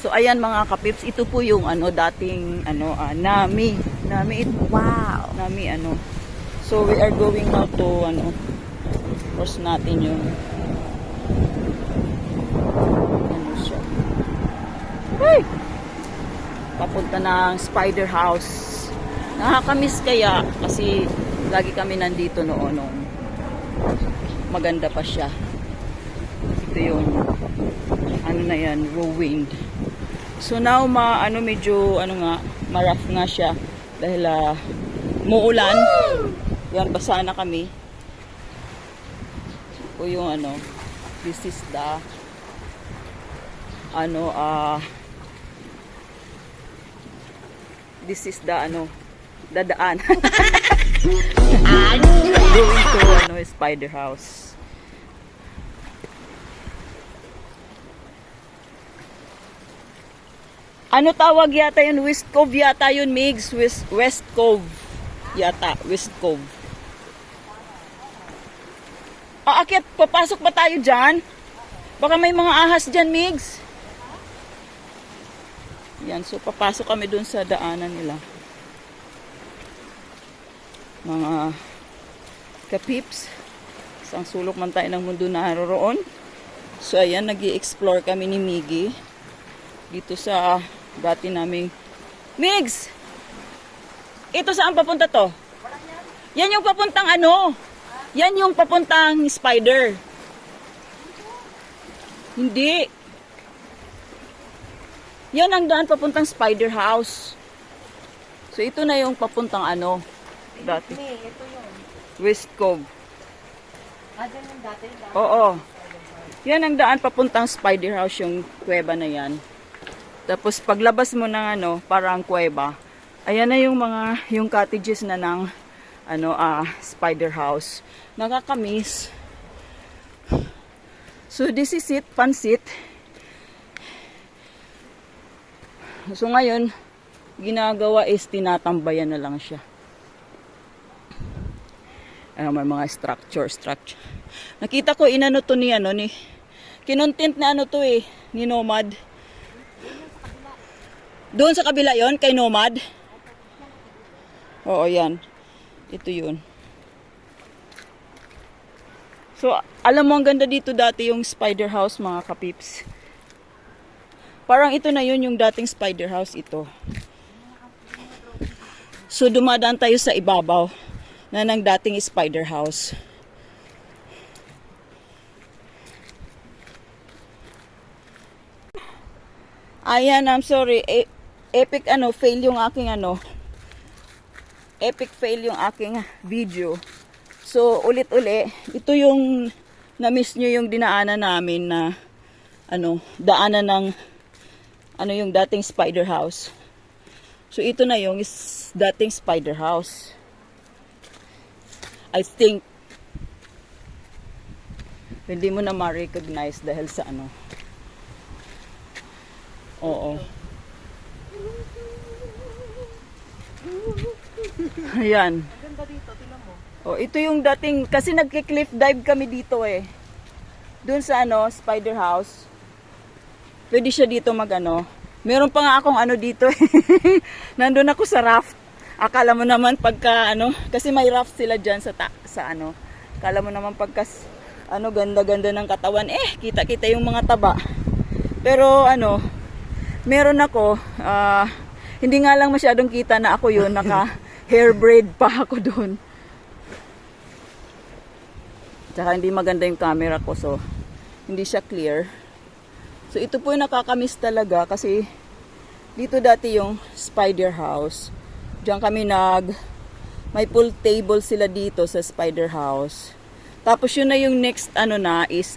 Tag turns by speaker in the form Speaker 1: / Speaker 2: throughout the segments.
Speaker 1: So ayan mga kapips, ito po yung ano dating ano Nami ito.
Speaker 2: Wow.
Speaker 1: Nami ano. So we are going now to ano cross natin yung ano siya. Hey! Papunta ng Spider House. Nakakamiss kaya kasi lagi kami nandito noon nung maganda pa siya. Ito yung ano na yan, ruined. So now medyo ma-rough nga siya dahil muulan. Yan, basa na kami. O yung this is the dadaan. Going to Spider House. Ano tawag yata yun? West Cove yata yun, Migs. West Cove. Yata, West Cove. Akit, papasok ba tayo dyan? Baka may mga ahas dyan, Migs. Yan, so papasok kami dun sa daanan nila. Mga kapips. Isang sulok man tayo ng mundo naroon. So ayan, nag-i-explore kami ni Miggy. Dito sa dati naming Migs! Ito saan papunta to? Yan yung papuntang ano? Yan yung papuntang Spider. Hindi. Yan ang daan papuntang Spider House. So ito na yung papuntang ano? Dati.
Speaker 2: Ito yun.
Speaker 1: West Cove.
Speaker 2: Dyan yung dati.
Speaker 1: Oo. Yan ang daan papuntang Spider House, yung kuweba na yan. Tapos paglabas mo ng parang kuweba, ayan na yung cottages na ng Spider House. Nakakamiss. So this is it, pansit. So ngayon, ginagawa is tinatambayan na lang siya. May mga structure. Nakita ko inano to ni kinontent na to ni Nomad. Doon sa kabila yon kay Nomad. Oo, yan. Ito yun. So, alam mo ang ganda dito dati yung Spider House, mga kapips. Parang ito na yun yung dating Spider House ito. So, dumadaan tayo sa ibabaw na ng dating Spider House. Ayan, I'm sorry. Epic fail yung aking epic fail yung aking video. So ulit-uli, ito yung na-miss nyo yung dinaanan namin na daanan ng yung dating Spider House. So ito na yung dating Spider House. I think hindi mo na ma-recognize dahil sa Oo. Ayan.
Speaker 2: Ganda dito, tingnan mo.
Speaker 1: Oh, ito yung dating, kasi nagki-cliff dive kami dito Doon sa Spider House. Pwede siya dito Meron pa nga akong dito Nandun ako sa raft. Akala mo naman pagka kasi may raft sila diyan sa Akala mo naman pagka ganda-ganda ng katawan, kita-kita yung mga taba. Pero meron ako, hindi nga lang masyadong kita na ako yun, naka hair braid pa ako dun. Tsaka hindi maganda yung camera ko, so hindi siya clear. So ito po yung nakakamiss talaga kasi dito dati yung Spider House. Diyan kami may pool table sila dito sa Spider House. Tapos yun na yung next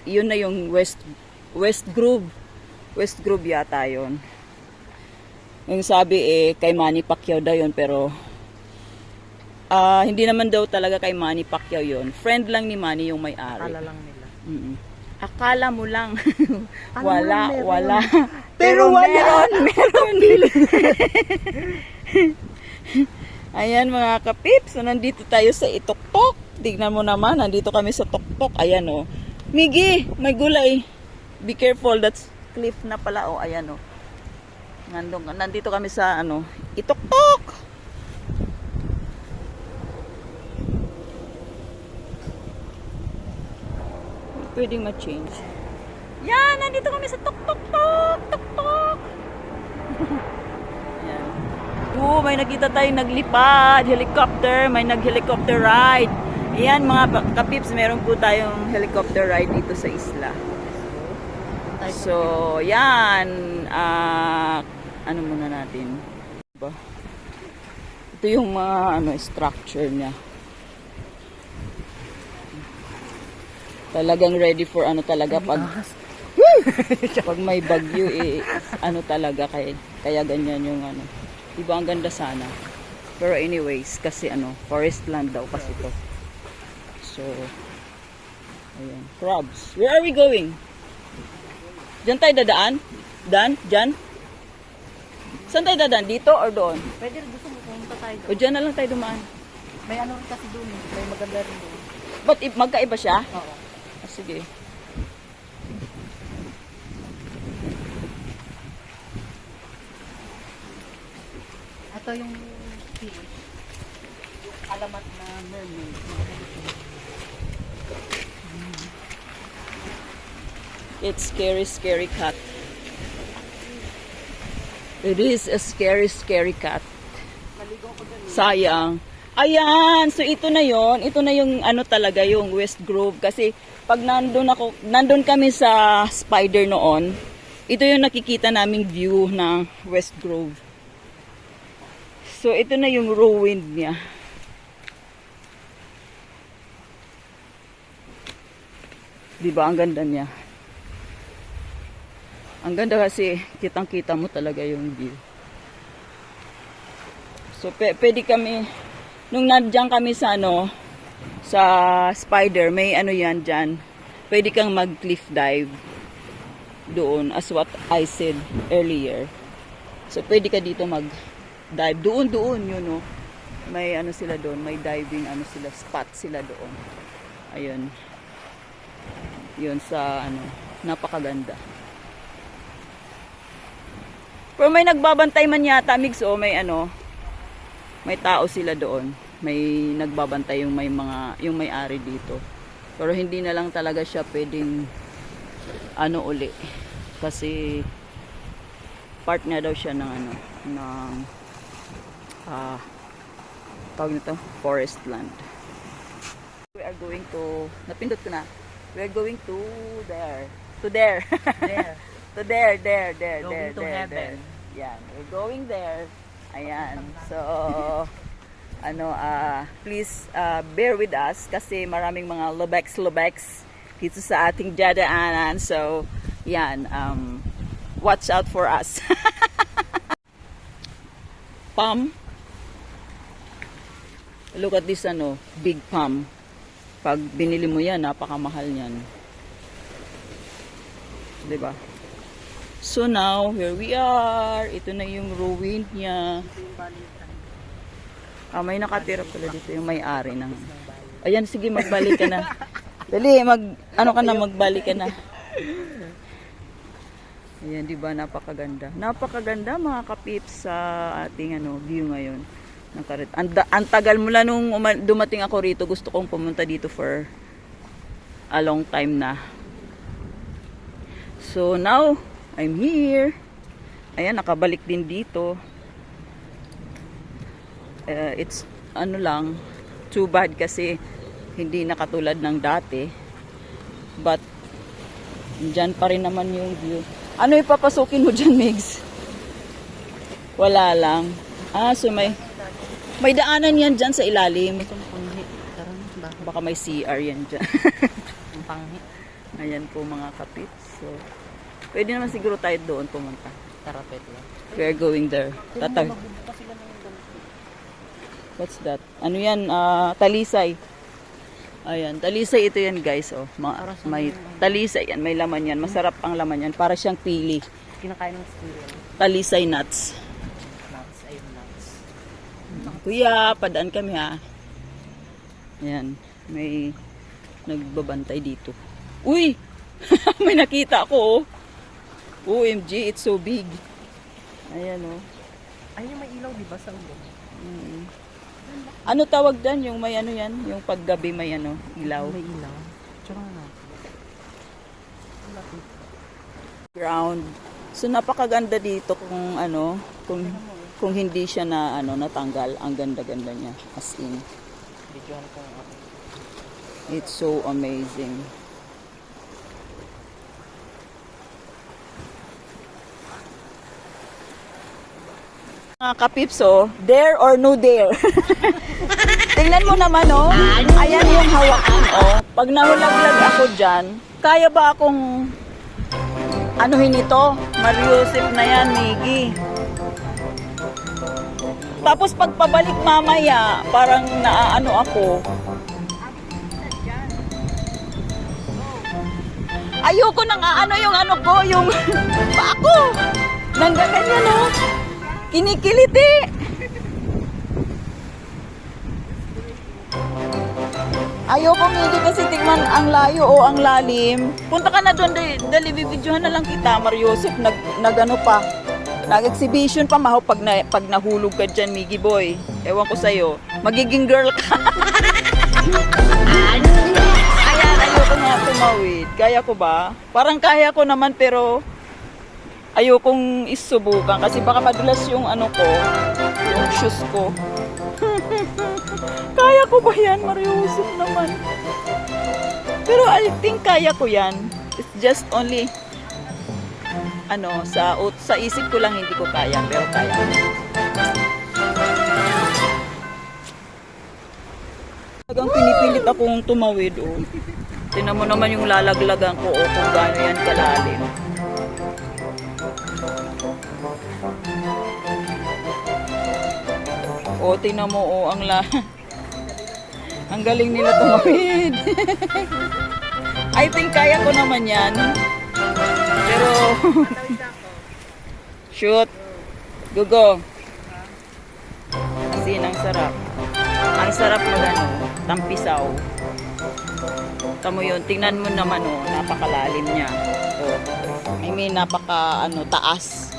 Speaker 1: yun na yung West Grove. West Grove yata yun. Yung sabi kay Manny Pacquiao daw yun, pero hindi naman daw talaga kay Manny Pacquiao yun. Friend lang ni Manny yung may-ari.
Speaker 2: Akala lang nila.
Speaker 1: Akala mo lang.
Speaker 2: Wala.
Speaker 1: Pero meron. Ayan mga kapips, so nandito tayo sa Itoktok. Tignan mo naman, nandito kami sa Toktok. Ayan Miggy, may gulay. Be careful, that's cliff na pala. Ayan Nandito kami sa ano, Ituktok. Pwedeng ma-change. Yan, nandito kami sa Tuk-Tuk-Tuk. Tuk-Tuk. Yan. May nakita tayong naglipad, helicopter, may nag-helicopter ride. Yan mga kapips, meron po tayong helicopter ride dito sa isla. So, yan. Ano muna natin? Diba? Ito yung mga structure niya. Talagang ready for talaga pag pag may bagyo talaga kaya ganyan yung Diba ang ganda sana. Pero anyways, kasi forest land daw kasi to. So, ayan. Crabs. Where are we going? Diyan tayo dadaan? Diyan? Saan tayo dadaan? Dito or doon?
Speaker 2: Pwede gusto mo pumunta tayo
Speaker 1: O diyan na lang tayo dumaan.
Speaker 2: May ano rin kasi doon. May maganda rin doon.
Speaker 1: But magkaiba siya?
Speaker 2: Oo.
Speaker 1: Sige.
Speaker 2: Ito yung fish. Yung alamat na mermaid.
Speaker 1: It's scary cat. It is a scary cat. Sayang. Ayan, so ito na yon. Ito na yung talaga yung West Grove kasi pag nandun kami sa Spider noon, ito yung nakikita naming view ng West Grove. So ito na yung ruined niya. Diba ang ganda niya? Ang ganda kasi kitang-kita mo talaga yung view. So pwede kami nung nandiyan kami sa sa Spider, may yan dyan. Pwede kang mag cliff dive doon as what I said earlier. So pwede ka dito mag dive doon yun May sila doon, may diving sila, spot sila doon. Ayun. Yun sa napakaganda. Pero may nagbabantay man yata, Migs, may tao sila doon. May nagbabantay yung may-ari dito. Pero hindi na lang talaga siya pwedeng uli. Kasi part na daw siya ng tawag nito, forest land. We are going to, napindot ko na. We are going to there. To there.
Speaker 2: There.
Speaker 1: To there.
Speaker 2: Going to heaven.
Speaker 1: Yan, we're going there. Ayan. So, please bear with us kasi maraming mga lobeks dito sa ating dadaanan. So, yan, watch out for us. Palm. Look at this big palm. Pag binili mo yan, napakamahal niyan. 'Di ba? So now, here we are. Ito na yung ruin niya. May nakatira pala dito yung may-ari ng. Ayan, sige, magbalik ka na. Dali, magbalik ka na. Ayan, di ba, napakaganda. Napakaganda mga kapips sa ating view ngayon. Ang tagal mula nung dumating ako rito, gusto kong pumunta dito for a long time na. So now, I'm here. Ayan, nakabalik din dito. It's lang, too bad kasi hindi na katulad ng dati. But dyan pa rin naman yung view. Ano ipapasukin mo dyan, Migs? Wala lang. So may daanan yan dyan sa ilalim.
Speaker 2: Itong panghi.
Speaker 1: Baka may CR yan dyan.
Speaker 2: Ang panghi.
Speaker 1: Ayan po mga kapits. So, pwede naman siguro tayo doon pumunta.
Speaker 2: Tarapet lang.
Speaker 1: We're going there. What's that? Ano yan? Talisay. Ayan, talisay ito yan guys. May talisay yan, may laman yan. Masarap ang laman yan. Para siyang pili.
Speaker 2: Kinakain ng squirrel.
Speaker 1: Talisay nuts.
Speaker 2: Nuts. Ayun, nuts.
Speaker 1: Kuya, padaan kami ha. Ayan, may nagbabantay dito. Uy! May nakita ako. OMG, it's so big. Ayan oh.
Speaker 2: Ay, yung may ilaw, di ba, sa ulo?
Speaker 1: Mm. Ano tawag dan? Yung may ano yan? Yung paggabi may ano, ilaw.
Speaker 2: May ilaw. Tsaka na.
Speaker 1: Ground. So napakaganda dito kung ano, kung hindi siya na ano natanggal. Ang ganda-ganda niya as in.
Speaker 2: Videohan ko ang ako.
Speaker 1: It's so amazing. Mga kapipso, dare or no dare? Tingnan mo naman, oh. Ayan yung hawakan, oh. Pag nahulaglag ako dyan, kaya ba akong anuhin ito? Mariusip na yan, Miggy. Tapos pagpabalik mamaya, parang naaano ako. Ayoko nang aano yung ano ko, yung pa ako. Nanggaganyan, oh. Kinikiliti. Ayoko Miggy kasi tingnan ang layo o ang lalim. Punta ka na doon, dali bibidyohan na lang kita, Mariusip, nag ano pa. Nag-exhibition pa maho pag nahulog ka dyan, Miggy boy. Ewan ko sa'yo. Magiging girl ka. Ayan, ayoko nga tumawid. Kaya ko ba? Parang kaya ko naman pero ayokong isubukan kasi baka madulas yung ano ko, yung shoes ko. Kaya ko ba yan? Mariusip naman. Pero I think kaya ko yan. It's just only ano, sa isip ko lang hindi ko kaya, pero kaya. Talagang pinipilit akong tumawid, oh. Tingnan mo naman yung lalaglagan ko, oh, kung gaano yan kalalim. Oh, tingnan mo, oh, ang galing nila tumawid. I think kaya ko naman yan. Pero shoot. Gugo. Kasi ang sarap. Ang sarap magano, tampisaw. Tamo yun, tingnan mo naman oh, napakalalim niya. Oh. I mean, napaka ano, taas.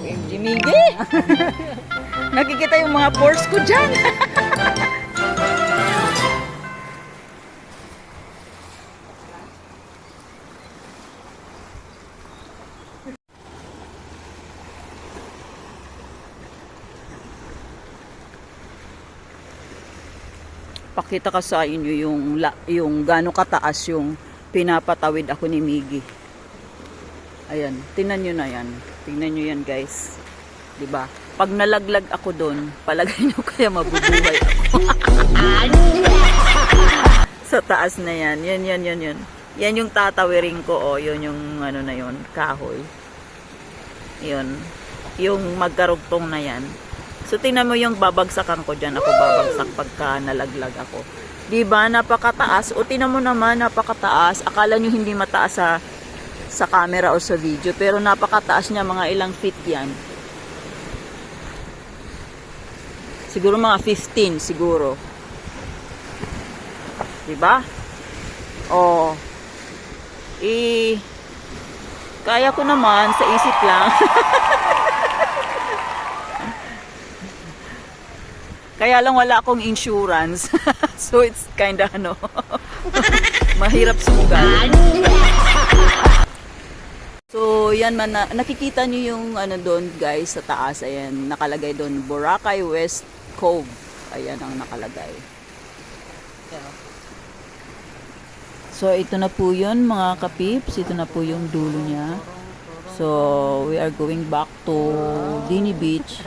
Speaker 1: OMG, Miggy! Nakikita yung mga pores ko dyan. Pakita ka sa inyo yung gaano kataas yung pinapatawid ako ni Miggy. Ayan, tingnan nyo na yan. Tingnan nyo yan, guys. 'Di ba? Pag nalaglag ako doon, palagay nyo kaya mabubuhay ako. Sa taas na yan. Yan. Yan yung tatawirin ko, oh. Yun yung ano na yun, kahoy. Yun. Yung magkarugtong na yan. So, tingnan mo yung babagsakan ko dyan. Ako babagsak pagka nalaglag ako. Diba? Napakataas. O, tingnan mo naman, napakataas. Akala nyo hindi mataas sa camera o sa video. Pero napakataas niya. Mga ilang feet yan. Siguro mga 15 siguro. Diba? O. Kaya ko naman sa isip lang. Kaya lang wala akong insurance. So it's kinda ano. Mahirap sumugal. So yan man nakikita niyo yung ano doon guys sa taas. Ayan nakalagay doon Boracay West Cove. Ayan ang nakalagay. So ito na po yun mga kapips. Ito na po yung dulo niya. So we are going back to Dini Beach.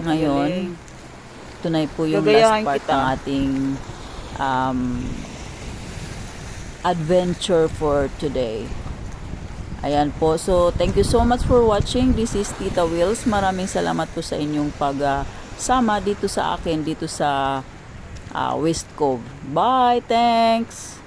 Speaker 1: Ngayon. Ito na po yung last part ng ating adventure for today. Ayan po. So, thank you so much for watching. This is Tita Wills. Maraming salamat po sa inyong pagsama dito sa akin, dito sa West Cove. Bye! Thanks!